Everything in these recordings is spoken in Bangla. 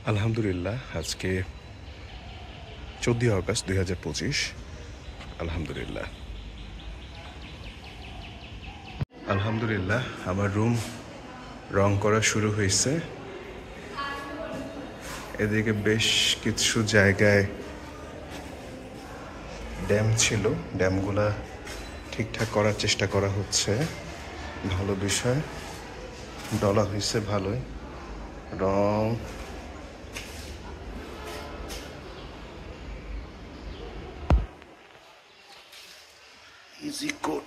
আলহামদুলিল্লাহ, আজকে 14 আগস্ট 2025। আলহামদুলিল্লাহ আলহামদুলিল্লাহ আমার রুম রং করা শুরু হয়েছে। এদিকে বেশ কিছু জায়গায় ড্যাম ছিল, ড্যামগুলা ঠিকঠাক করার চেষ্টা করা হচ্ছে। ভালো বিষয়, ডলা হয়েছে ভালোই। রং ইজি কোট।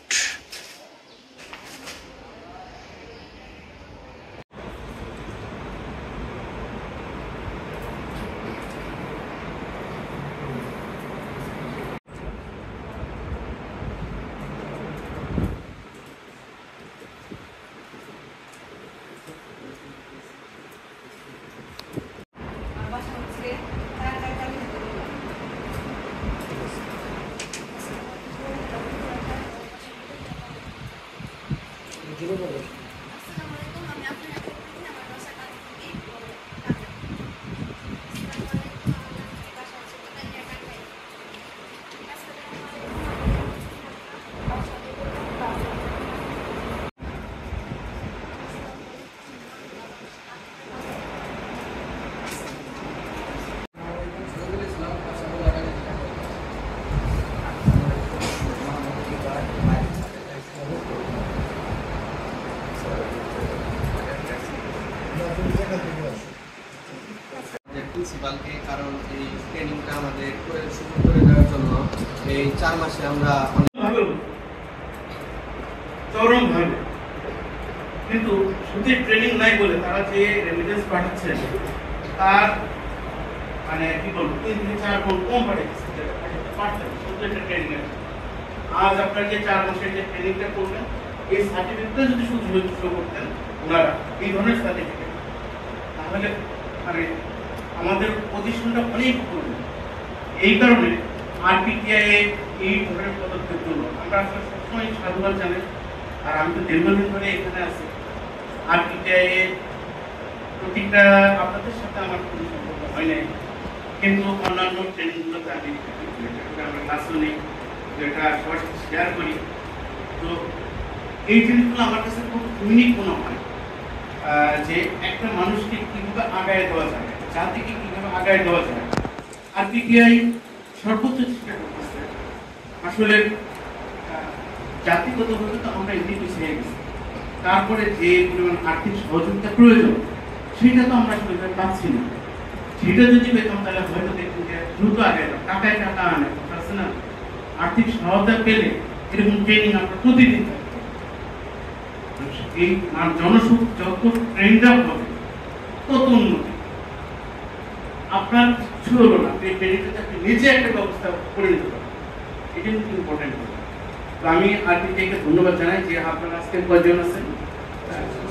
প্রিন্সিপালকে, কারণ এই ট্রেনিংটা আমাদের শুরু করে দেওয়ার জন্য এই 4 মাসে আমরা চরম ভাবে, কিন্তু শুধু ট্রেনিং নাই বলে তারা যে রেমিটেন্স পাঠাচ্ছেন তার মানে কি বলবো 3 থেকে 4 গুণ কম পাঠাচ্ছে। শুধু একটা ট্রেনিং আজ আপনার যে 4 মাসের যে ট্রেনিংটা করলেন, এই সার্টিফিকেটটা যদি শুধু শো করতেন ওনারা, এই ধরনের সার্টিফিকেট, তাহলে মানে আমাদের পজিশনটা অনেক করবে। এই কারণে আরপিটিআই এই ধরনের পদক্ষেপ জন্য আমরা আসলে সবসময় সাধুবাদ জানাই। আর আমি তো দীর্ঘদিন ধরে এখানে আছি। আরপিটিআই প্রতিটা আপনাদের সাথে আমার কোনো সম্পর্ক হয় নাই, কিন্তু অন্যান্য ট্রেনিংগুলোতে আমি আমরা ক্লাসও নেই, যেটা সবার সাথে শেয়ার করি। তো এই জিনিসগুলো আমার কাছে খুব ইউনিক মনে হয় যে একটা মানুষকে কীভাবে আগায় দেওয়া যায়, জাতিকে কীভাবে আগায় দেওয়া যায়। আরপিটিআই সর্বোচ্চ চেষ্টা করতেছে। আসলে জাতিগতভাবে তো আমরা এমনি পিছিয়ে গেছি, তারপরে যে পরিমাণ আর্থিক সহযোগিতা প্রয়োজন সেটা তো আমরা আসলে পাচ্ছি না। সেটা যদি পেতাম তাহলে হয়তো দেখুন যে দ্রুত আগে টাকায় টাকা আনে আছে না, আর্থিক সহায়তা পেলে এরকম ট্রেনিং আমরা প্রতিদিন এই জনসুখ যত ট্রেন্ড আপ হবে তত উন্নতি। আপনার কিছু হলো না, এই ট্রেনিংটাতে আপনি নিজে একটা ব্যবস্থা করে নিতে পারেন, এটা কিন্তু ইম্পর্টেন্ট। তো আমি আরপিটিআইকে ধন্যবাদ জানাই যে আপনারা আজকে কয়জন আছেন,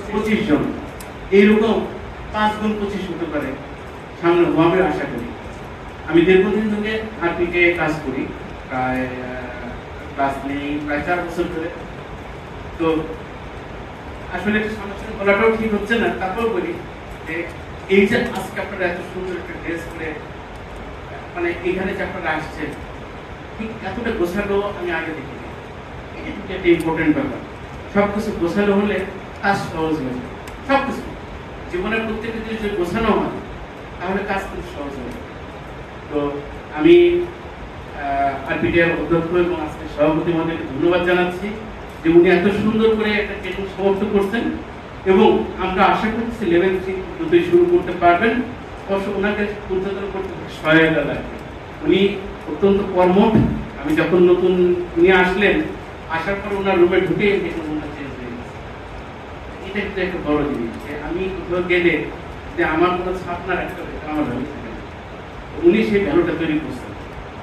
25 জন। এইরকম 5 গুণ 25 হতে পারে সামনে হবে আশা করি। আমি দীর্ঘদিন ধরে আরপিটিআই কাজ করি, প্রায় ক্লাস নেই প্রায় 4 বছর ধরে। তো আসলে সরাসরি বলাটাও ঠিক হচ্ছে না, তারপর বলি যে এই যে আজকে আপনারা এত সুন্দর একটা ড্রেস করে মানে এখানে যে আপনারা আসছেন, ঠিক এতটা গোছালো আমি আগে দেখিনি। এটা কিন্তু একটা ইম্পর্টেন্ট ব্যাপার। সবকিছু গোছালো হলে কাজ সহজ হয়ে যায়। সবকিছু জীবনের প্রত্যেকটা জিনিস যদি গোছানো হয় তাহলে কাজ কিন্তু সহজ হয়ে যায়। তো আমি আরপিটিআইয়ের অধ্যক্ষ এবং আজকে সভাপতি মহোদয়কে ধন্যবাদ জানাচ্ছি যে উনি এত সুন্দর করে একটা ট্রেনিং সমাপ্ত করছেন, এবং আমরা আশা করছি লেভেল 3 দ্রুতই শুরু করতে পারবেন। অবশ্য ওনাকে উদ্বোধন করতে সহায়তা লাগবে। উনি অত্যন্ত কর্মঠ। আমি যখন নতুন উনি আসলেন, আসার পর ওনার রুমে ঢুকে দেখুন ওনার চেঞ্জ হয়ে গেছে। এটা কিন্তু একটা বড় জিনিস যে আমি কোথাও গেলে যে আমার কোনো ছাপ না রাখতে হবে, আমার ভ্যালু থাকে না। উনি সেই ভ্যালুটা তৈরি করছেন।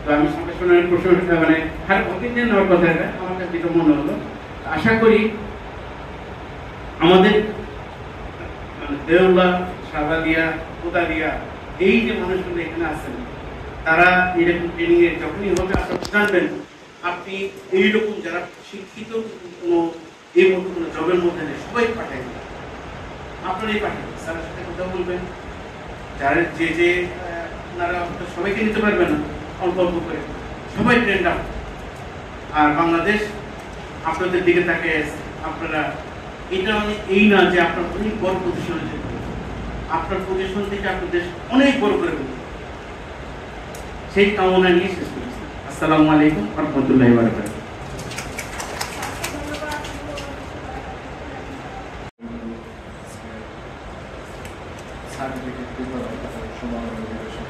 তো আমি সঙ্গে সঙ্গে প্রশ্নটা মানে আর অতীতে নেওয়ার কথা, আমার কাছে যেটা মনে হলো, আশা করি আমাদের মানে দেওলা, সাদালিয়া, কোদালিয়া এই যে মানুষগুলো এখানে আছেন, তারা এরকম ট্রেনিং এ যখনই হবে আপনারা জানবেন আপনি এইরকম যারা শিক্ষিত কোনো এই মতো কোনো জবের মধ্যে নেই, সবাই পাঠাই আপনারাই পাঠাবেন, স্যারের সাথে কথা বলবেন, যারা যে আপনারা সবাইকে নিতে পারবে না, অল্প অল্প করে সবাই ট্রেন্ড আপ। আর বাংলাদেশ আপনাদের দিকে তাকিয়ে আছে। আপনারা এটা মানে এই না যে আপনার অনেক বড় পজিশনে যেতে হবে, আপনার পজিশন থেকে আপনার দেশ অনেক বড় করে ফেলবে। সেই কামনা নিয়ে শেষ করেছি। আসসালামু আলাইকুম ওয়া রাহমাতুল্লাহি ওয়া বারাকাতুহু। সার্টিফিকেট বিতরণ সমাগমের দিবসে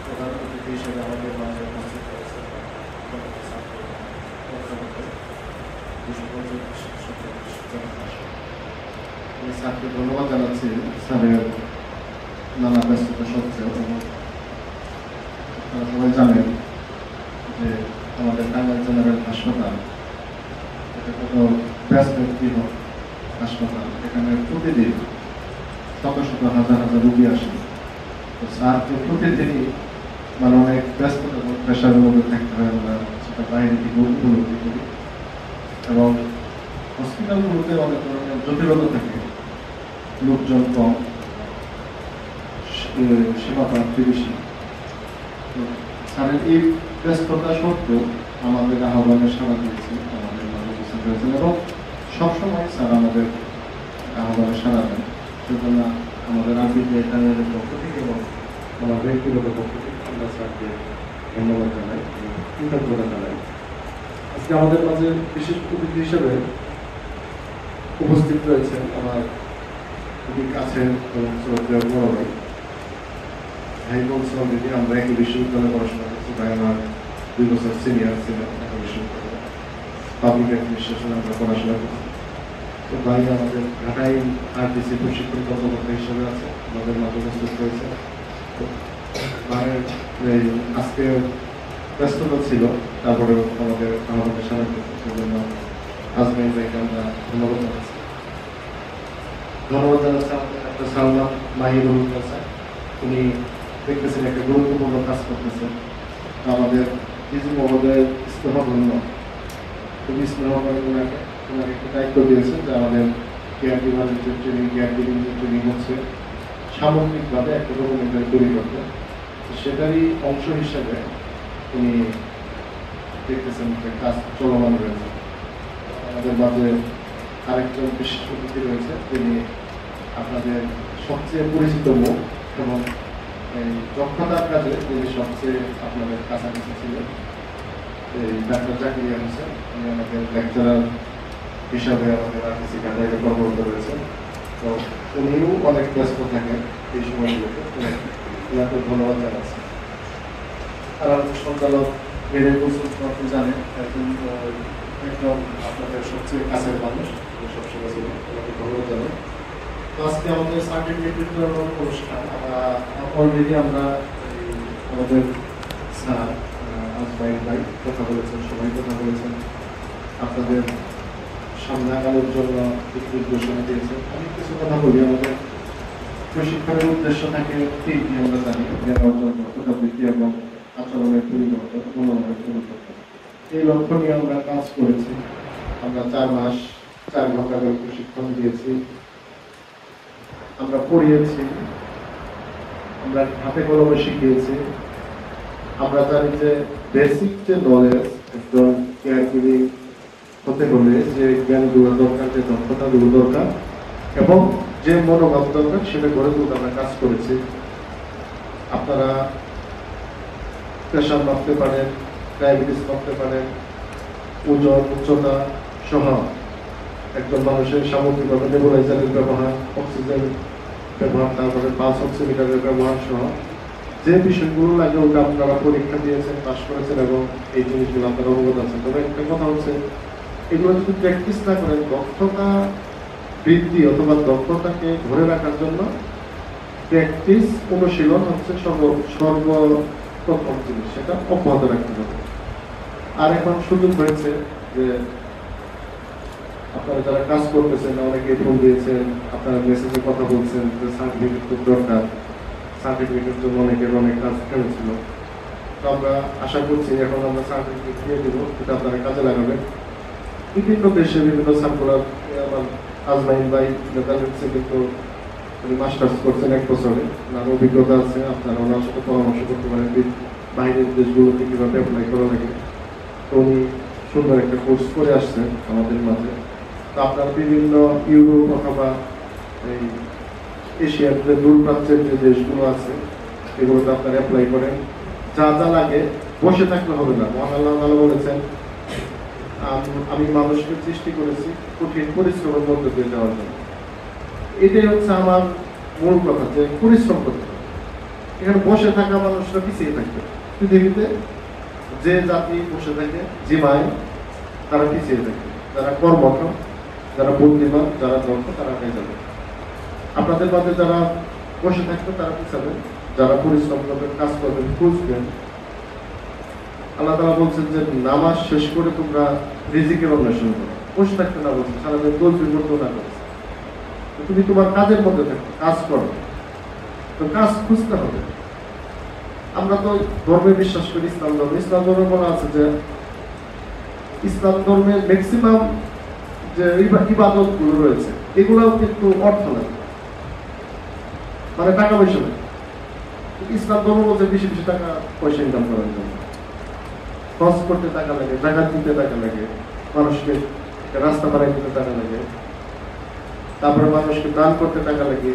প্রধান অতিথি হিসেবে আমাদের মাঝে উপস্থিত হয়েছে আমি স্যারকে ধন্যবাদ জানাচ্ছি স্যারের নানা ব্যস্ততা সত্ত্বেও। আপনারা সবাই জানেন যে আমাদের টাঙ্গাইল জেনারেল হাসপাতাল এটা কোনো ব্যস্তবহুল হাসপাতাল, এখানে প্রতিদিন শত শত হাজার হাজার রুগী আসে। তো স্যারকে প্রতিদিনই মানে অনেক ব্যস্ততা এবং প্রেশারের মধ্যে থাকতে হয়, আমরা সেটা বাইরে থেকে উপলব্ধি করি। এবং হসপিটালগুলোতে অনেক ধরনের জটিলতা থাকে, লোকজন কম, সেবা প্রাপ্তি বেশি। তো স্যারের এই ব্যস্ততা সত্ত্বেও আমাদের আহ্বানে সাড়া দিয়েছে, আমাদের মাঝে উপস্থিত হয়েছেন এবং সবসময় স্যার আমাদের আহ্বানে সাড়া দেন। সেজন্য আমাদের আন্তর্জাতিক টাঙ্গাইলের পক্ষ থেকে এবং আমার ব্যক্তিগত পক্ষ থেকে আমরা স্যারকে ধন্যবাদ জানাই এবং কৃতজ্ঞতা জানাই। আজকে আমাদের মাঝে বিশেষ অতিথি হিসেবে উপস্থিত রয়েছেন আমার খুবই কাছের এবং শ্রদ্ধেয় বড় ভাই ভাই বলছে অলরেডি আমরা একই বিশ্ববিদ্যালয়ে পড়াশোনা করছি। ভাই আমার 2 বছর সিনিয়র ছিলেন একই বিশ্ববিদ্যালয়ে, পাবলিক অ্যাডমিনিস্ট্রেশনে আমরা পড়াশোনা করছি। তো ভাই আমাদের ঢাকায় আরটিসি প্রশিক্ষণ কর্মকর্তা হিসেবে আছে, আমাদের মাঝে উপস্থিত হয়েছে। তো ভাইয়ের এই আজকে ব্যস্ততা ছিল, তারপরেও আমাদের সারা দিচ্ছে, সেজন্য আজমাইন ভাইকে আমরা ধন্যবাদ জানাচ্ছি। ধন্যবাদ জানাচ্ছি আমাদের একটা সালমান মাহিরুল স্যার, উনি দেখতেছেন একটা গুরুত্বপূর্ণ কাজ করতেছেন। আমাদের ডিজি মহোদয়ের ইস্তফা ধন্য খুবই স্নেহ করে ওনাকে একটা দায়িত্ব দিয়েছেন যে আমাদের কেয়ার গিভারের যে ট্রেনিং, কেয়ার গিভিং যে ট্রেনিং হচ্ছে সামগ্রিকভাবে একটা ডকুমেন্টারি তৈরি করতে, সেটারই অংশ হিসেবে উনি দেখতেছেন যে কাজ চলমান রয়েছে। আমাদের মাঝে আরেকজন বিশেষ অতিথি রয়েছে, তিনি আপনাদের সবচেয়ে পরিচিত মুখ এবং এই দক্ষতার কাজে তিনি সবচেয়ে আপনাদের কাছাকাছি ছিলেন, এই ডাক্তার জাকিরিয়া হোসেন। উনি আমাদের লেকচারার হিসাবে আমাদের আরটিসি ঢাকায় কর্মরত রয়েছেন। তো উনিও অনেক ব্যস্ত থাকেন এই সময়গুলোতে, ওনাকে ধন্যবাদ জানাচ্ছি। আর আমাদের সঞ্চালক মেরে আপনি জানেন একদম আপনাদের সবচেয়ে কাছের মানুষ, সবসময় ছিল, ওনাকে ধন্যবাদ জানাই। তো আজকে আমাদের সার্টিফিকেট বিতরণ অনুষ্ঠান অলরেডি আমরা আমাদের স্যার আজমাইন ভাই কথা বলেছেন, সবাই কথা বলেছেন, আপনাদের সামনে আগানোর জন্য কিছু নির্দেশনা দিয়েছেন। আমি কিছু কথা বলি। আমাদের প্রশিক্ষণের উদ্দেশ্য থাকে তিনটি, আমরা জানি, জ্ঞান অর্জন, দক্ষতা বৃদ্ধি এবং আচরণের পরিবর্তন, মনোভাবের পরিবর্তন। এই লক্ষ্য নিয়ে আমরা কাজ করেছি। আমরা 4 মাস 4 ঘন্টা করে প্রশিক্ষণ দিয়েছি, আমরা পড়িয়েছি, আমরা হাতে কলমে শিখিয়েছি। আমরা জানি যে বেসিক যে নলেজ একজন কেয়ার গিভিং হতে হলে যে জ্ঞানগুলো দরকার, যে দক্ষতাগুলো দরকার এবং যে মনোভাব দরকার, সেটা গড়ে তুলতে আমরা কাজ করেছি। আপনারা প্রেশার মাপতে পারেন, ডায়াবেটিস মাপতে পারেন, ওজন, উচ্চতা সহ একজন মানুষের সামগ্রিকভাবে নেবুলাইজারের ব্যবহার, অক্সিজেন ব্যবহার, তারপরে পালস অক্সিমিটারের ব্যবহার সহ যে বিষয়গুলো লাগে ওটা আপনারা পরীক্ষা দিয়েছেন, পাস করেছেন এবং এই জিনিসগুলো আপনারা অবগত আছেন। তবে একটা কথা হচ্ছে, এগুলো যদি প্র্যাকটিস না করেন, দক্ষতা বৃদ্ধি অথবা দক্ষতাকে ধরে রাখার জন্য প্র্যাকটিস, অনুশীলন হচ্ছে সর্বপ্রথম জিনিস, সেটা অব্যাহত রাখতে হবে। আর এখন সুযোগ হয়েছে যে আপনারা যারা কাজ করতেছেন, অনেকে ফোন দিয়েছেন, আপনারা মেসেজে কথা বলছেন যে সার্টিফিকেট খুব দরকার, সার্টিফিকেটের জন্য অনেকের অনেক কাজ ফেলেছিল। তো আমরা আশা করছি এখন আমরা সার্টিফিকেট দিয়ে দেবো, এটা আপনারা কাজে লাগাবেন। বিভিন্ন দেশে বিভিন্ন সার্কুলার আমার আজমাইন ভাই নেদারল্যান্ডসে কিন্তু উনি মাস্টার্স করছেন 1 বছরে, ওনার অভিজ্ঞতা আছে, আপনারা ওনার সাথে পরামর্শ করতে পারেন বাইরের দেশগুলোতে কীভাবে অ্যাপ্লাই করা লাগে। তো উনি সুন্দর একটা কোর্স করে আসছেন আমাদের মাঝে। তো আপনারা বিভিন্ন ইউরোপ অথবা এই এশিয়ার যে দূরপ্রাচ্যের যে দেশগুলো আছে এগুলোতে আপনারা অ্যাপ্লাই করেন। যা যা লাগে বসে থাকলে হবে না। মহান আল্লাহ তাআলা বলেছেন, আমি মানুষকে সৃষ্টি করেছি কঠিন পরিশ্রমের মধ্যে দিয়ে যাওয়ার জন্য। এটাই হচ্ছে আমার মূল কথা, যে পরিশ্রম করতে হবে। এখানে বসে থাকা মানুষরা পিছিয়ে থাকবে। পৃথিবীতে যে জাতি বসে থাকে জিমায় তারা পিছিয়ে থাকে। যারা কর্মঠ, যারা বুদ্ধিমান, যারা দক্ষ তারা পেয়ে যাবে। আপনাদের মধ্যে যারা বসে থাকবে তারা পিছাবে, যারা পরিশ্রম করবেন, কাজ করবেন, খুঁজবেন। আল্লাহ তাআলা বলছেন যে নামাজ শেষ করে তোমরা রিজিকের অন্বেষণ করো। বসে থাকতে না বলছে, সারাদিন তসবিহ করতে না বলছে। তুমি তোমার কাজের মধ্যে থাকো, কাজ করো। তো কাজ খুঁজতে হবে। আমরা তো ধর্মে বিশ্বাস করি, ইসলাম ধর্মে। ইসলাম ধর্মে বলা আছে যে ইসলাম ধর্মের ম্যাক্সিমাম যে ইবাদত গুলো রয়েছে এগুলোও কিন্তু অর্থ লাগে, মানে টাকা পয়সা লাগে। ইসলাম ধর্ম বলতে বেশি বেশি টাকা পয়সা ইনকাম করার জন্য। খরচ করতে টাকা লাগে, জাকাত দিতে টাকা লাগে, মানুষকে রাস্তা বাড়াই দিতে টাকা লাগে, তারপরে মানুষকে দান করতে টাকা লাগে,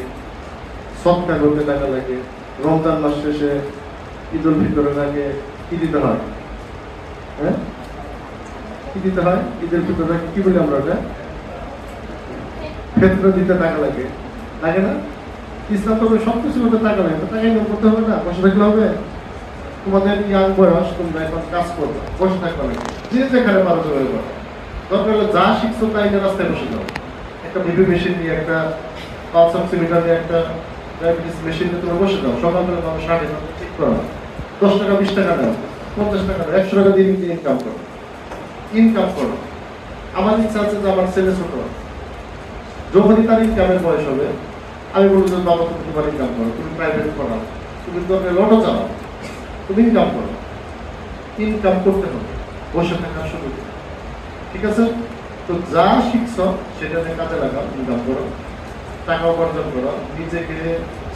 সদকা করতে টাকা লাগে। রমজান মাস শেষে ঈদুল ফিতরের আগে কি দিতে হয়? হ্যাঁ, কি দিতে হয়? ঈদুল ফিতরের আগে কি বলি আমরা ওটা? ফিতর দিতে টাকা লাগে, লাগে না? ইসলাম তো সবকিছু করতে টাকা লাগে, তো টাকা ইনকাম করতে হবে না? বসে থাকলে হবে? তোমাদের ইয়াং বয়স, তোমরা এখন কাজ করবে, বসে থাকবে না। যে যেখানে পারো চলে যাবে। দরকার হলে যা শিখছো তাই নিয়ে রাস্তায় বসে যাও। একটা বিপি মেশিন দিয়ে, একটা পালস অক্সিমিটার দিয়ে, একটা ডায়াবেটিস মেশিন দিয়ে তোমরা বসে যাও। সকালবেলা তোমার 60 টাকা ঠিক করো, 10 টাকা 20 টাকা দাও, 50 টাকা দাও, 100 টাকা দিয়ে ইনকাম করো। ইনকাম করো। আমার ইচ্ছা আছে যে আমার ছেলে ছোট, যখনই তার ইনকামের বয়স হবে আমি বলবো যে বাবা তুমি তোমার ইনকাম করো, তুমি প্রাইভেট পড়াও, তুমি দরকার লটো চালাও, তুমি ইনকাম করো। ইনকাম করতে হবে, বসে থাকার সুযোগ। ঠিক আছে? তো যা শিখছ সেটা নিয়ে কাজে লাগাও, ইনকাম করো, টাকা উপার্জন করো, নিজেকে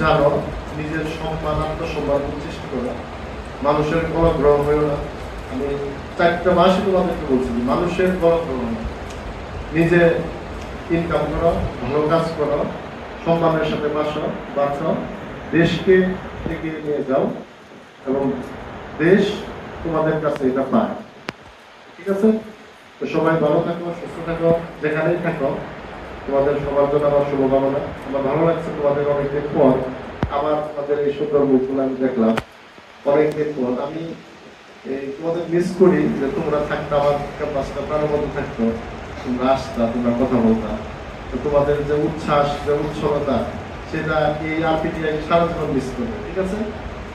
জানো, নিজের সম্মান, আত্মসম্মান সৃষ্টি করো। মানুষের গণগ্রহ হয়েও না। আমি 4টা মাসই তোমাদেরকে বলছি, মানুষের গণগ্রহ না। নিজে ইনকাম করো, ভালো কাজ করো, সম্মানের সাথে বাঁচো, দেশকে এগিয়ে নিয়ে যাও এবং দেশ তোমাদের কাছে এটা পায়। ঠিক আছে? তো সবাই ভালো থাকো, সুস্থ থাকো, যেখানেই থাকো। তোমাদের সবার জন্য আমার শুভকামনা। আমার ভালো লাগছে তোমাদের অনেকদিন পর আবার তোমাদের এই সুন্দর মুখগুলো আমি দেখলাম। অনেকদিন পর আমি তোমাদের মিস করি যে তোমরা থাকতো, আমার ক্যাম্পাসটা প্রাণবন্ত থাকতো, তোমরা আসতা, তোমরা কথা বলতা। তো তোমাদের যে উচ্ছ্বাস, যে উৎসলতা, সেটা এই আরপিটিআই সারা জীবন মিস করবে। ঠিক আছে?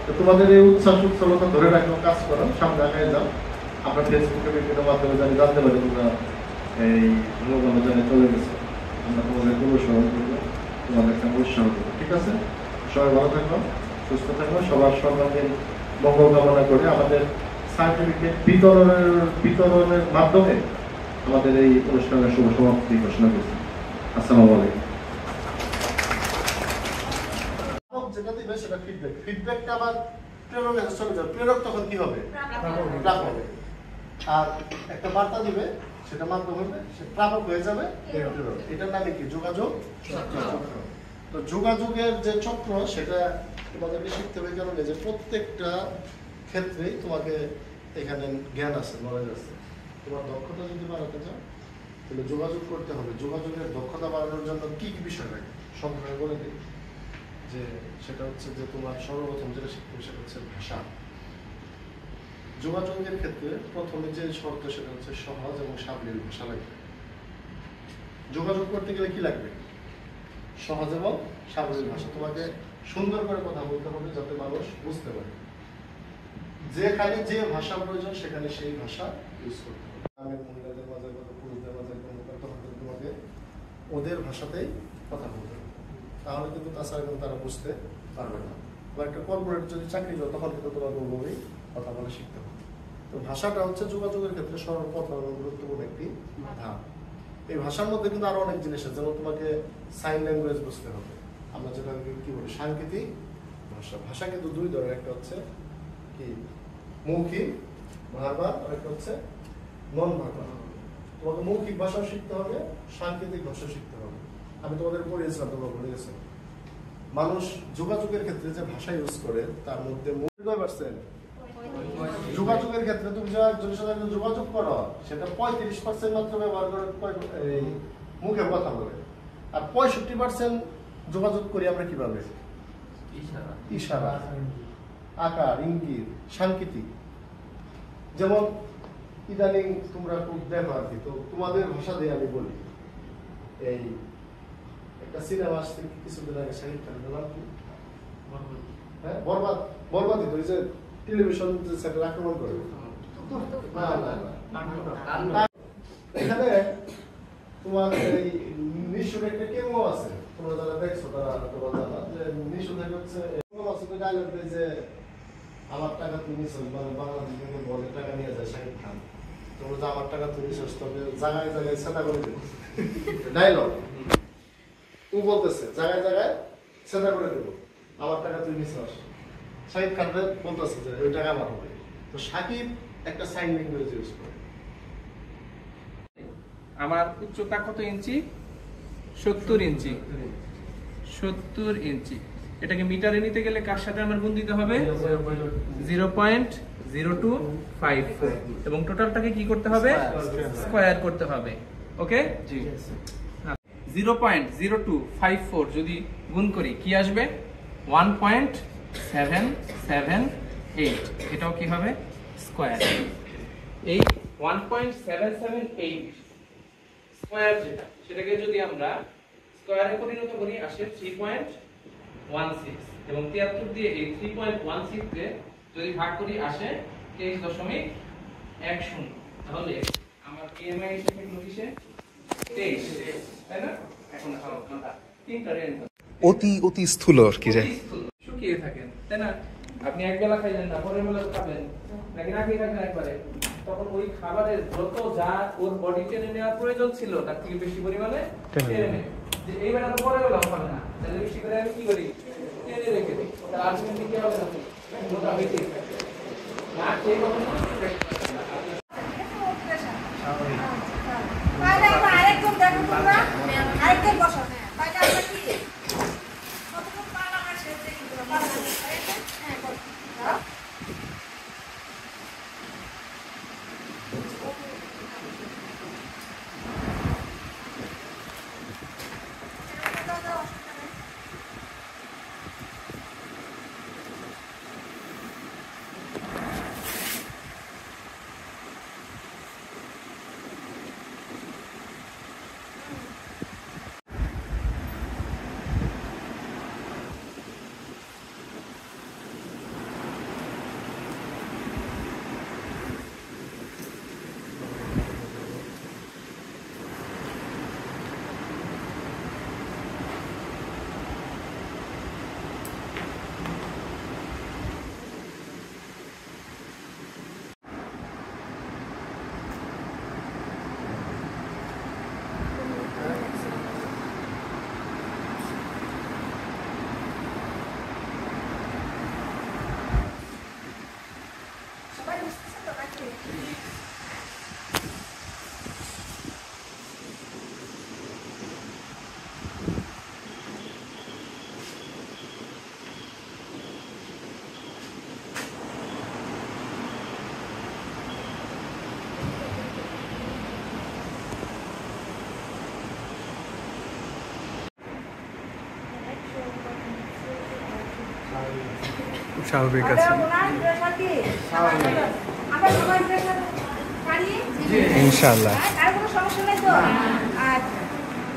তো তোমাদের এই উচ্ছ্বাস উৎসলতা ধরে রাখো, কাজ করো, সামনে আগায় যাও। আমরা ফেসবুকে বিভিন্ন মাধ্যমে জানতে পারি তোমরা এই ভালো জায়গায় চলে গেছো। আমরা তোমাদের অনুসরণ করবো, তোমাদের একটা উৎসাহ দেবো। ঠিক আছে? সবাই ভালো থাকো, সুস্থ থাকো, সবার সর্বাঙ্গীন মঙ্গল কামনা করে আমাদের সার্টিফিকেট বিতরণের মাধ্যমে আমাদের এই অনুষ্ঠানের শুভ সমাপ্তি ঘোষণা করছি। আসসালামু আলাইকুম। যেটা দিবে সেটা ফিডব্যাক। ফিডব্যাকটা আবার প্রেরকের কাছে চলে যাবে। প্রেরক তখন কি হবে? প্রাপক হবে। আর একটা বার্তা দিবে, সেটা মাধ্যম হবে, সে প্রাপক হয়ে যাবে প্রেরক। এটার নামে কি? যোগাযোগ চক্র। তো যোগাযোগের যে চক্র, সেটা তোমাদেরকে শিখতে হবে। কারণ যে প্রত্যেকটা ক্ষেত্রেই তোমাকে এখানে জ্ঞান আছে, নলেজ আছে। তোমার দক্ষতা যদি বাড়াতে চাও তাহলে যোগাযোগ করতে হবে। যোগাযোগের দক্ষতা বাড়ানোর জন্য কি কি বিষয় লাগে সংক্ষেপে বলে দিই। যে সেটা হচ্ছে যে তোমার সর্বপ্রথম যেটা শিখতে হবে সেটা হচ্ছে ভাষা। যোগাযোগের ক্ষেত্রে প্রথমে যে শর্ত সেটা হচ্ছে সহজ এবং সাবলীল ভাষা লাগবে। যোগাযোগ করতে গেলে কি লাগবে? সহজ এবং সাবলীল ভাষা। তোমাকে সুন্দর করে কথা বলতে হবে যাতে মানুষ বুঝতে পারে। যেখানে যে ভাষা প্রয়োজন সেখানে সেই ভাষা ইউজ করতে হবে। গ্রামের মহিলাদের মাঝে কথা, পুরুষদের মাঝে তখন তোমাকে ওদের ভাষাতেই কথা বলতে হবে। তাহলে কিন্তু তাছাড়া কিন্তু তারা বুঝতে পারবে না। বা একটা কর্পোরেট যদি চাকরি করো তখন কিন্তু তোমাকে ওভাবেই কথা বলে শিখতে হবে। তো ভাষাটা হচ্ছে যোগাযোগের ক্ষেত্রে সর্বপ্রথম এবং গুরুত্বপূর্ণ একটি ধাপ। এই ভাষার মধ্যে কিন্তু আরো অনেক জিনিস আছে, যেমন তোমাকে সাইন ল্যাঙ্গুয়েজ বুঝতে হবে, আমরা যেটা কি বলি সাংকেতিক ভাষা। ভাষা কিন্তু দুই ধরনের, একটা হচ্ছে কি মৌখিক ভার্বাল, আর একটা হচ্ছে নন ভার্বাল। তোমাকে মৌখিক ভাষাও শিখতে হবে, সাংকেতিক ভাষা শিখতে হবে। আমি তোমাদের পড়িয়েছিলাম, তোমরা ভুলে গেছো। মানুষ যোগাযোগের ক্ষেত্রে যে ভাষা ইউজ করে তার মধ্যে যোগাযোগের ক্ষেত্রে তুমি যা একজনের সাথে যোগাযোগ করো সেটা 35% মাত্র ব্যবহার করে এই মুখে কথা বলে, আর 65% যোগাযোগ করি আমরা কিভাবে? ইশারা, আকার, ইঙ্গিত, সাংকেতিক। যেমন ইদানিং তোমরা খুব দেখো আর কি, তো তোমাদের ভাষা দিয়ে আমি বলি, এই একটা সিনেমা আসছে কিছুদিন আগে, শাহিদ খানের নাম কি? হ্যাঁ, বরবাদি। তো এই যে টেলিভিশন সেটের আক্রমণ করে, না এখানে তোমার এই নিঃস্বর একটা কেমো আছে, তোমরা যারা দেখছো তারা তোমরা জানা যে নিঃস্বর হচ্ছে ডায়লগ দেয় যে আমার টাকা তুমি নিচ্ছ, মানে বাংলাদেশ থেকে বলে টাকা নিয়ে যায় শাহিদ খান, তোমরা যে আমার টাকা তুমি নিচ্ছ, তবে জায়গায় জায়গায় সেটা করে দেবো। ডায়লগ ও বলতেছে জায়গায় জায়গায় সেটা করে দেবো, আমার টাকা তুই নিচ্ছ। শাহিদ খান বলতেছে যে ওই টাকা আমার হবে। তো সাকিব একটা সাইন ল্যাঙ্গুয়েজ ইউজ করে। আমার উচ্চতা কত ইঞ্চি? 70 ইঞ্চি। 70 ইঞ্চি। এটাকে মিটারে নিতে গেলে কার সাথে আমার গুণ দিতে হবে? 0.0254 এবং টোটালটাকে কি করতে হবে? স্কয়ার করতে হবে। ওকে? জি। 0.0254 যদি গুণ করি কি আসবে? 1.778। এটাও কি হবে? স্কয়ার। এই 1.778 স্কয়ার যেটা, সেটাকে যদি আমরা স্কয়ারে পরিণত করি আসে 3.16 এবং 73 দিয়ে এই 3.16 কে যদি ভাগ করি আসে 23.10। তাহলে আমার ইএমআই এসে থাকলো কিসে? 23, তাই না? এখন আমরা তিনটা রেঞ্জ অতি স্থূল আর কি রে, শুকিয়ে থাকেন, তাই না? আপনি এক বেলা খাইলেন না, পরের বেলা খাবেন নাকি না খেয়ে থাকবেন একবারে, তখন ওই খাবারের যত যা ওর বডি টেনে নেওয়ার প্রয়োজন ছিল তার থেকে বেশি পরিমাণে টেনে নেয়। যে এই বেলা তো পরে বেলা হবে না, তাহলে বেশি করে আমি কি করি? টেনে রেখে দিই। তার আলটিমেটলি কি হবে? মোটা হইতেই থাকবে। না খেয়ে কখনো আরেকজন দেখো তোমরা, আরেকজন বসো। তাইলে আমরা কি কতক্ষণ পালা আসে দেখি তোমরা পালা হ্যাঁ বল। স্বাভাবিক আছে ইনশাআল্লাহ।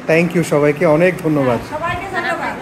থ্যাংক ইউ, সবাইকে অনেক ধন্যবাদ। সবাইকে ধন্যবাদ।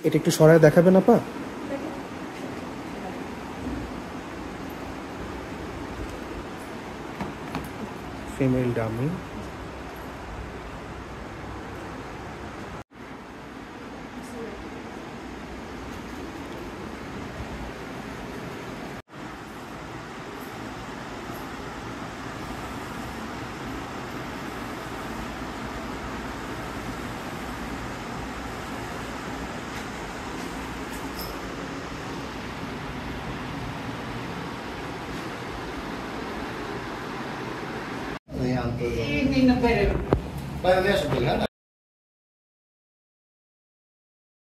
এটা একটু সরায় দেখাবেন আপা? Female dummy. Bayar dia sudah